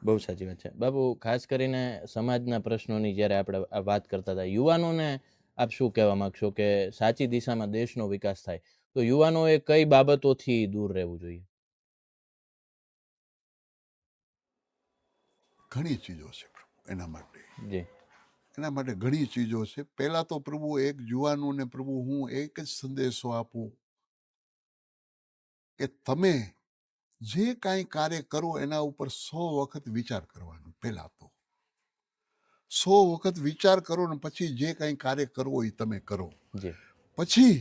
બહુ સાચી વાત છે બાબુ. ખાસ કરીને સમાજના પ્રશ્નોની જ્યારે આપણે આ વાત કરતા હતા, યુવાનોને આપ શું કહેવા માંગશો કે સાચી દિશામાં દેશનો વિકાસ થાય તો યુવાનોએ કઈ બાબતોથી દૂર રહેવું જોઈએ? ઘણી ચીજો છે પ્રભુ એના માટે. જી એના માટે ઘણી ચીજો છે. પહેલા તો પ્રભુ એક યુવાનોને પ્રભુ હું એક જ સંદેશો આપું કે તમે જે કાંઈ કાર્ય કરો એના ઉપર 100 વખત વિચાર કરવાનો. પહેલા તો 100 વખત વિચાર કરો ને પછી જે કાંઈ કાર્ય કરવો એ તમે કરો. જી પછી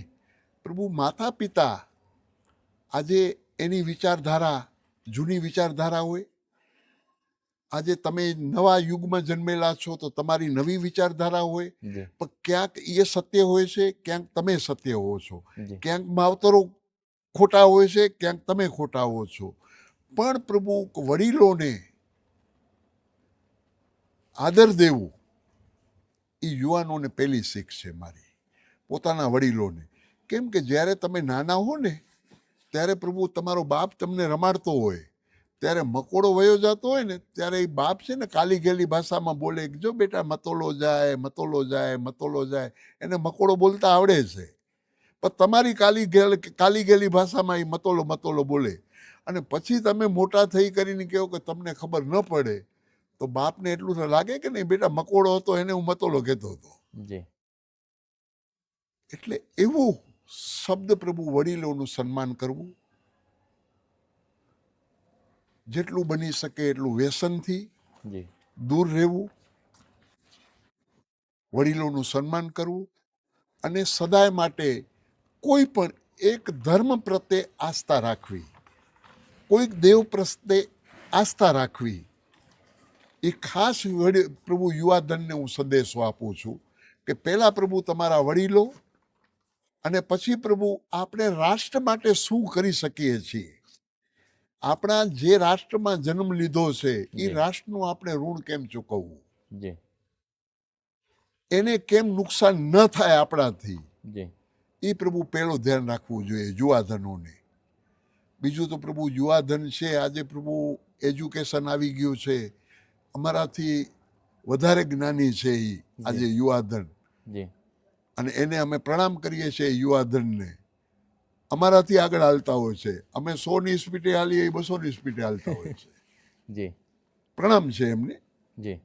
પ્રભુ માતા પિતા આજે એની વિચારધારા જૂની વિચારધારા હોય, આજે તમે નવા યુગમાં જન્મેલા છો તો તમારી નવી વિચારધારા હોય, જી પણ ક્યાંક એ સત્ય હોય છે, ક્યાંક તમે સત્ય હો છો, જી ક્યાંક માવતરો ખોટા હોય છે, ક્યાંક તમે ખોટા હો છો. પણ પ્રભુ વડીલોને આદર દેવું એ યુવાનોને પહેલી શીખ છે મારી, પોતાના વડીલોને. કેમ કે જ્યારે તમે નાના હો ને ત્યારે પ્રભુ તમારો બાપ તમને રમાડતો હોય, ત્યારે મકોડો વયો જતો હોય ને ત્યારે એ બાપ છે ને કાલી ગેલી ભાષામાં બોલે કે જો બેટા મતોલો જાય મતોલો જાય મતોલો જાય. એને મકોડો બોલતા આવડે છે, પણ તમારી કાલી ગેલી ભાષામાં એ મતોલો મતોલો બોલે. અને પછી તમે મોટા થઈ કરીને કહો કે તમને ખબર ન પડે, તો બાપને એટલું તો લાગે કે નહીં બેટા મકોડો હતો એને હું મતોલો કહેતો હતો. જી એટલે એવું શબ્દ પ્રભુ વડીલોનું સન્માન કરવું, જેટલું બની શકે એટલું વ્યસનથી જી દૂર રહેવું, વડીલોનું સન્માન કરવું, અને સદાય માટે કોઈ પણ એક ધર્મ પ્રત્યે આસ્થા રાખવી, કોઈક દેવ પ્રત્યે આસ્થા રાખવી. એ ખાસ પ્રભુ યુવાધનને હું સંદેશો આપું છું કે પહેલા પ્રભુ તમારા વડીલો, અને પછી પ્રભુ આપણે રાષ્ટ્ર માટે શું કરી શકીએ છીએ. આપણા જે રાષ્ટ્રમાં જન્મ લીધો છે એ રાષ્ટ્રનું આપણે ઋણ કેમ ચૂકવવું, જી એને કેમ નુકસાન ન થાય આપણાથી, જી એ પ્રભુ પહેલું ધ્યાન રાખવું જોઈએ યુવાધનોને. બીજું તો પ્રભુ યુવાધન છે, આજે પ્રભુ એજ્યુકેશન આવી ગયું છે, અમારાથી વધારે જ્ઞાની છે એ આજે યુવાધન, જી અને એને અમે પ્રણામ કરીએ છીએ યુવાધનને. અમારાથી આગળ હાલતા હોય છે, અમે 100ની સ્પીડે હાલીએ, 200ની સ્પીડે હાલતા હોય છે. જી પ્રણામ છે એમને. જી